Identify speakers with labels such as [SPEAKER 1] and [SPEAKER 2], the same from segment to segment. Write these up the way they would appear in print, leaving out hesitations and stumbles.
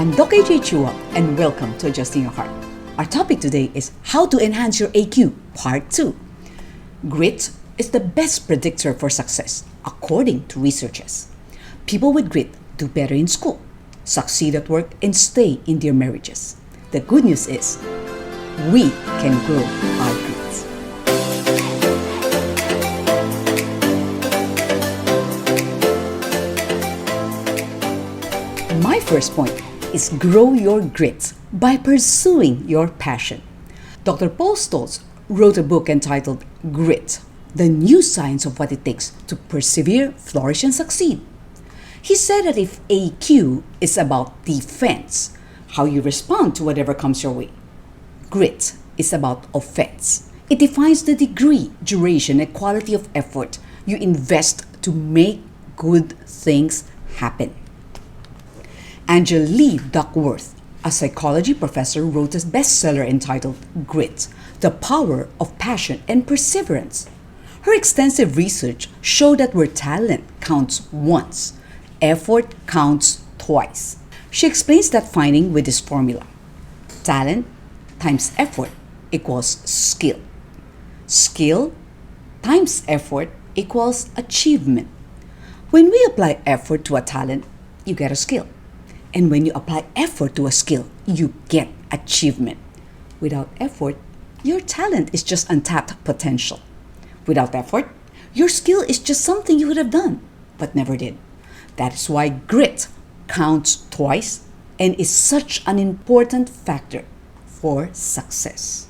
[SPEAKER 1] I'm Doc AJ Chua, and welcome to Adjusting Your Heart. Our topic today is how to enhance your AQ, Part 2. Grit is the best predictor for success, according to researchers. People with grit do better in school, succeed at work, and stay in their marriages. The good news is, we can grow our grit. My first point is grow your grit by pursuing your passion. Dr. Paul Stoltz wrote a book entitled Grit, the new science of what it takes to persevere, flourish, and succeed. He said that if AQ is about defense, how you respond to whatever comes your way, grit is about offense. It defines the degree, duration, and quality of effort you invest to make good things happen. Angela Lee Duckworth, a psychology professor, wrote a bestseller entitled Grit, The Power of Passion and Perseverance. Her extensive research showed that where talent counts once, effort counts twice. She explains that finding with this formula: talent times effort equals skill. Skill times effort equals achievement. When we apply effort to a talent, you get a skill. And when you apply effort to a skill, you get achievement. Without effort, your talent is just untapped potential. Without effort, your skill is just something you would have done, but never did. That is why grit counts twice and is such an important factor for success.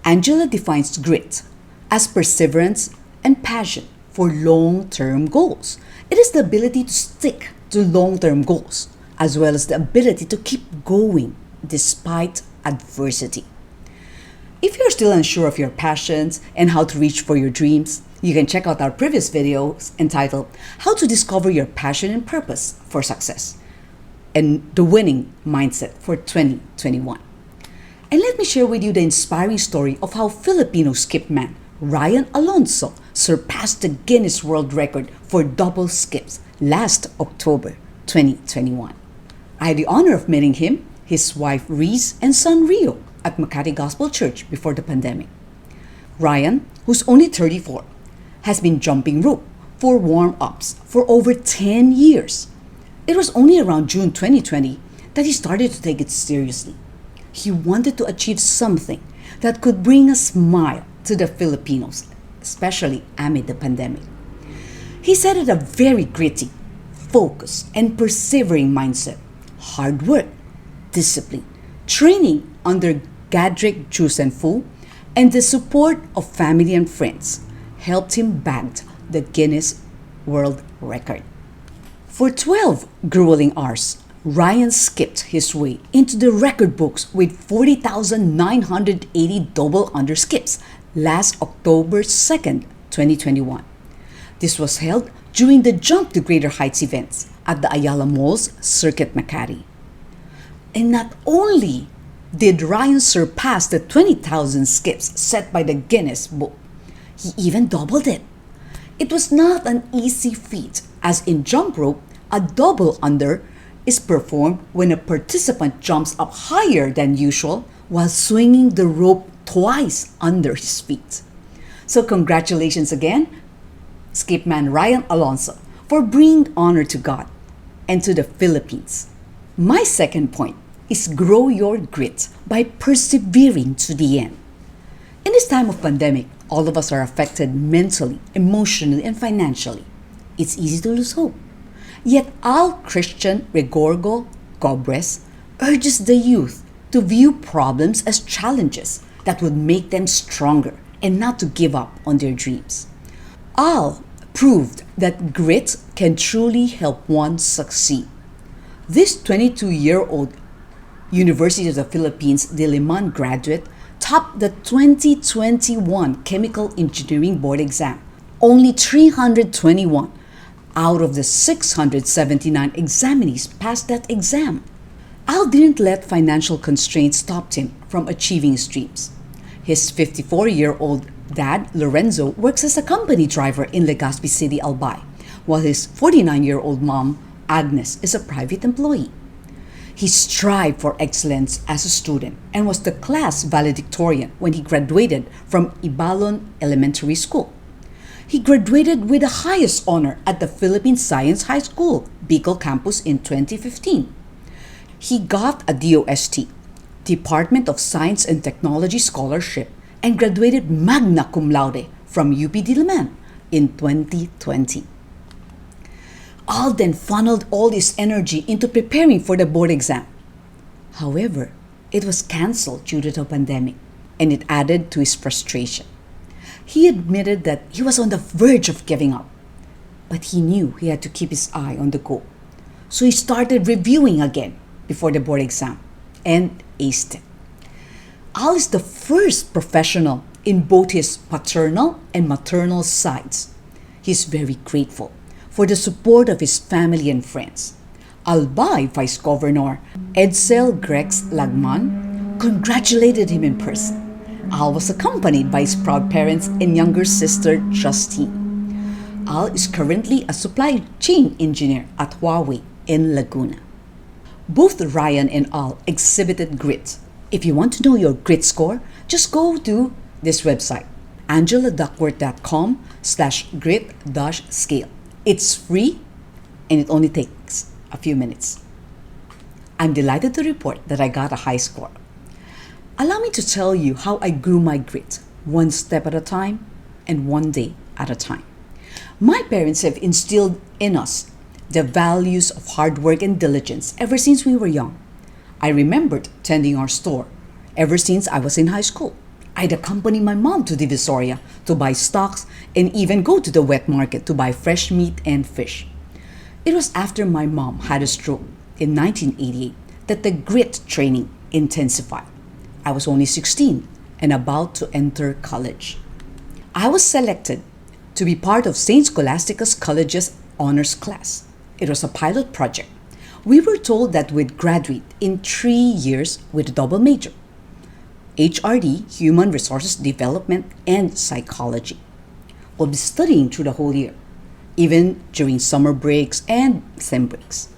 [SPEAKER 1] Angela defines grit as perseverance and passion for long-term goals. It is the ability to stick to long-term goals, as well as the ability to keep going despite adversity. If you're still unsure of your passions and how to reach for your dreams, you can check out our previous videos entitled How to Discover Your Passion and Purpose for Success and the Winning Mindset for 2021. And let me share with you the inspiring story of how Filipino skip man Ryan Alonso surpassed the Guinness World Record for double skips last October 2021. I had the honor of meeting him, his wife Reese, and son Rio at Makati Gospel Church before the pandemic. Ryan, who's only 34, has been jumping rope for warm-ups for over 10 years. It was only around June 2020 that he started to take it seriously. He wanted to achieve something that could bring a smile to the Filipinos, especially amid the pandemic. He said it a very gritty, focused, and persevering mindset, hard work, discipline, training under Gadrick Fu, and the support of family and friends helped him bag the Guinness World Record. For 12 grueling hours, Ryan skipped his way into the record books with 40,980 double under skips last October 2nd, 2021. This was held during the Jump to Greater Heights events at the Ayala Mall's Circuit Makati. And not only did Ryan surpass the 20,000 skips set by the Guinness Book, he even doubled it. It was not an easy feat, as in jump rope, a double under is performed when a participant jumps up higher than usual while swinging the rope twice under his feet. So congratulations again, skipman Ryan Alonso, for bringing honor to God and to the Philippines. My second point is grow your grit by persevering to the end. In this time of pandemic, all of us are affected mentally, emotionally, and financially. It's easy to lose hope. Yet Al Christian Regorgo Gobres urges the youth to view problems as challenges that would make them stronger and not to give up on their dreams. Al proved that grit can truly help one succeed. This 22-year-old University of the Philippines Diliman graduate topped the 2021 Chemical Engineering Board exam. Only 321 out of the 679 examinees passed that exam. Al didn't let financial constraints stop him from achieving his dreams. His 54-year-old dad, Lorenzo, works as a company driver in Legazpi City, Albay, while his 49-year-old mom Agnes is a private employee. He strived for excellence as a student and was the class valedictorian when he graduated from Ibalon Elementary School. He graduated with the highest honor at the Philippine Science High School, Bicol campus in 2015. He got a DOST, Department of Science and Technology Scholarship, and graduated magna cum laude from UP Diliman in 2020. Al then funneled all his energy into preparing for the board exam. However, it was cancelled due to the pandemic, and it added to his frustration. He admitted that he was on the verge of giving up, but he knew he had to keep his eye on the goal. So he started reviewing again before the board exam and aced it. Al is the first professional in both his paternal and maternal sides. He is very grateful for the support of his family and friends. Albay Vice Governor Edsel Grex Lagman congratulated him in person. Al was accompanied by his proud parents and younger sister Justine. Al is currently a supply chain engineer at Huawei in Laguna. Both Ryan and Al exhibited grit. If you want to know your grit score, just go to this website, angeladuckworth.com/grit-scale. It's free and it only takes a few minutes. I'm delighted to report that I got a high score. Allow me to tell you how I grew my grit, one step at a time and one day at a time. My parents have instilled in us the values of hard work and diligence ever since we were young. I remembered tending our store ever since I was in high school. I'd accompany my mom to Divisoria to buy stocks and even go to the wet market to buy fresh meat and fish. It was after my mom had a stroke in 1988 that the grit training intensified. I was only 16 and about to enter college. I was selected to be part of St. Scholastica's College's honors class. It was a pilot project. We were told that we'd graduate in 3 years with a double major: HRD, Human Resources Development, and Psychology. We'll be studying through the whole year, even during summer breaks and sem breaks.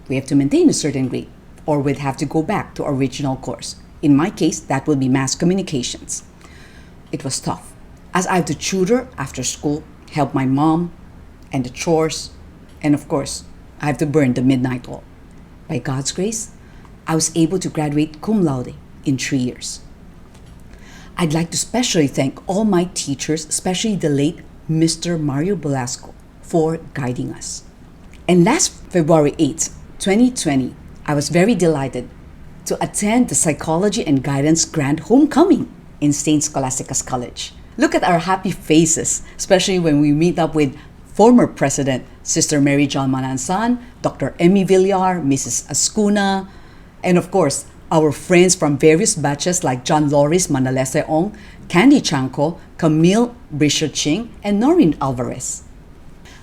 [SPEAKER 1] We have to maintain a certain grade, or we'd have to go back to our original course. In my case, that would be mass communications. It was tough, as I had to tutor after school, help my mom, and the chores, and of course, I have to burn the midnight oil. By God's grace, I was able to graduate cum laude in 3 years. I'd like to especially thank all my teachers, especially the late Mr. Mario Velasco, for guiding us. And last February 8, 2020, I was very delighted to attend the Psychology and Guidance Grand Homecoming in St. Scholastica's College. Look at our happy faces, especially when we meet up with former President Sister Mary John Manansan, Dr. Emmy Villar, Mrs. Ascuna, and of course, our friends from various batches like John Loris Manalese Ong, Candy Chanko, Camille Brisher-Ching, and Noreen Alvarez.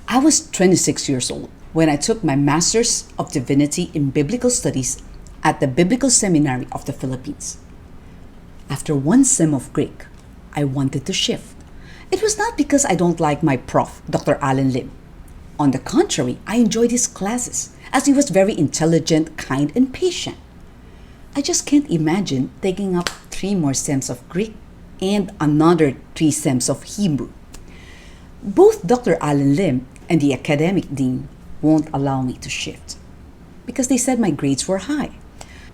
[SPEAKER 1] I was 26 years old when I took my Master's of Divinity in Biblical Studies at the Biblical Seminary of the Philippines. After one sem of Greek, I wanted to shift. It was not because I don't like my prof, Dr. Alan Lim. On the contrary, I enjoyed his classes as he was very intelligent, kind, and patient. I just can't imagine taking up 3 more sems of Greek and another 3 sems of Hebrew. Both Dr. Alan Lim and the academic dean won't allow me to shift because they said my grades were high.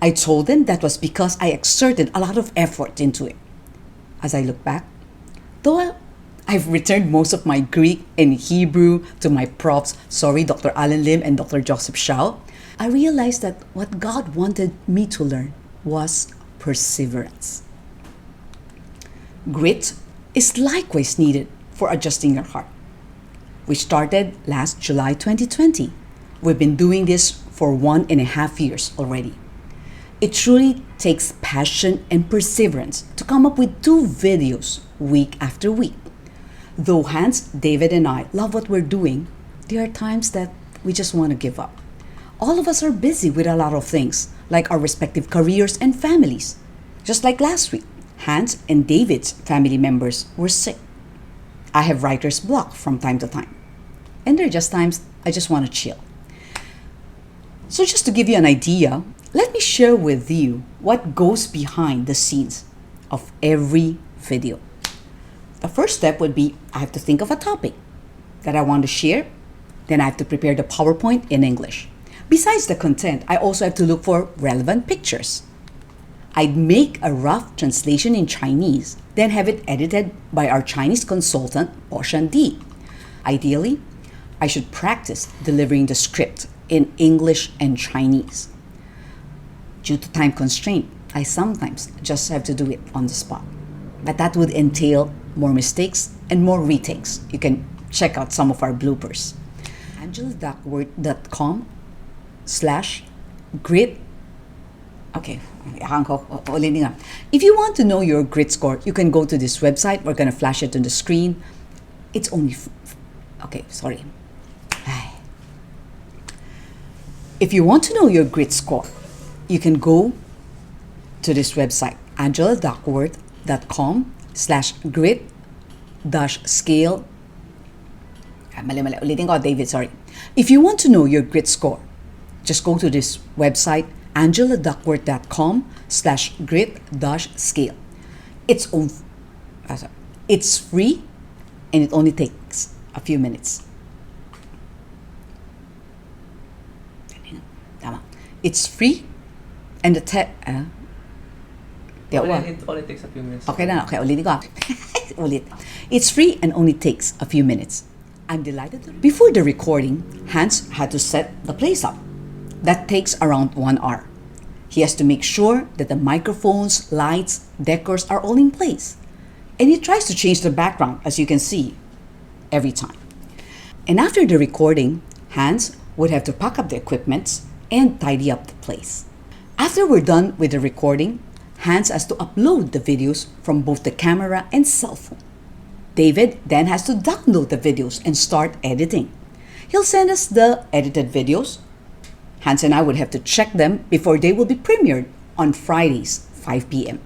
[SPEAKER 1] I told them that was because I exerted a lot of effort into it. As I look back, though I've returned most of my Greek and Hebrew to my profs, Dr. Alan Lim and Dr. Joseph Shao, I realized that what God wanted me to learn was perseverance. Grit is likewise needed for adjusting your heart. We started last July 2020. We've been doing this for 1.5 years already. It truly takes passion and perseverance to come up with 2 videos week after week. Though Hans, David, and I love what we're doing, there are times that we just want to give up. All of us are busy with a lot of things, like our respective careers and families. Just like last week, Hans and David's family members were sick. I have writer's block from time to time. And there are just times I just want to chill. So just to give you an idea, let me share with you what goes behind the scenes of every video. The first step would be I have to think of a topic that I want to share. Then I have to prepare the PowerPoint in English. Besides the content, I also have to look for relevant pictures. I'd make a rough translation in Chinese, then have it edited by our Chinese consultant, Quotient. Ideally, I should practice delivering the script in English and Chinese. Due to time constraint, I sometimes just have to do it on the spot. But that would entail more mistakes and more retakes. You can check out some of our bloopers. AngelaDuckworth.com/grit. Okay, if you want to know your grit score, you can go to this website. We're going to flash it on the screen. It's only... If you want to know your grit score, you can go to this website, AngelaDuckworth.com/grit-scale. If you want to know your grit score, just go to this website, AngelaDuckworth.com/grit-scale. It's free and it only takes a few minutes. It's free and
[SPEAKER 2] It only takes a few minutes.
[SPEAKER 1] It's free and only takes a few minutes. I'm delighted. Before the recording, Hans had to set the place up. That takes around 1 hour. He has to make sure that the microphones, lights, decors are all in place. And he tries to change the background, as you can see, every time. And after the recording, Hans would have to pack up the equipment and tidy up the place. After we're done with the recording, Hans has to upload the videos from both the camera and cell phone. David then has to download the videos and start editing. He'll send us the edited videos. Hans and I would have to check them before they will be premiered on Fridays, 5 p.m.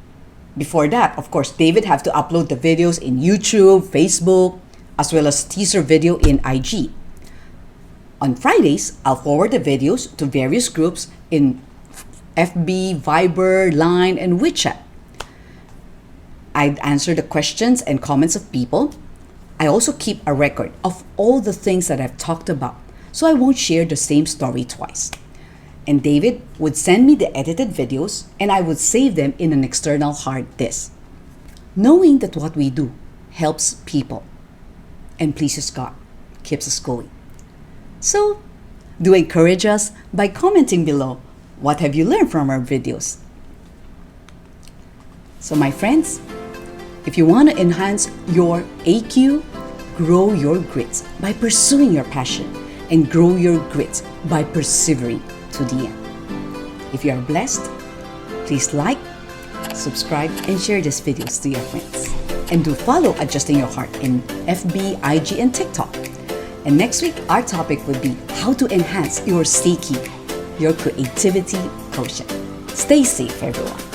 [SPEAKER 1] Before that, of course, David have to upload the videos in YouTube, Facebook, as well as teaser video in IG. On Fridays, I'll forward the videos to various groups in FB, Viber, Line, and WeChat. I'd answer the questions and comments of people. I also keep a record of all the things that I've talked about, so I won't share the same story twice. And David would send me the edited videos, and I would save them in an external hard disk. Knowing that what we do helps people and pleases God keeps us going. So, do encourage us by commenting below. What have you learned from our videos? So my friends, if you want to enhance your AQ, grow your grit by pursuing your passion and grow your grit by persevering to the end. If you are blessed, please like, subscribe, and share these videos to your friends. And do follow Adjusting Your Heart in FB, IG, and TikTok. And next week, our topic would be how to enhance your Seiki, your creativity quotient. Stay safe, everyone.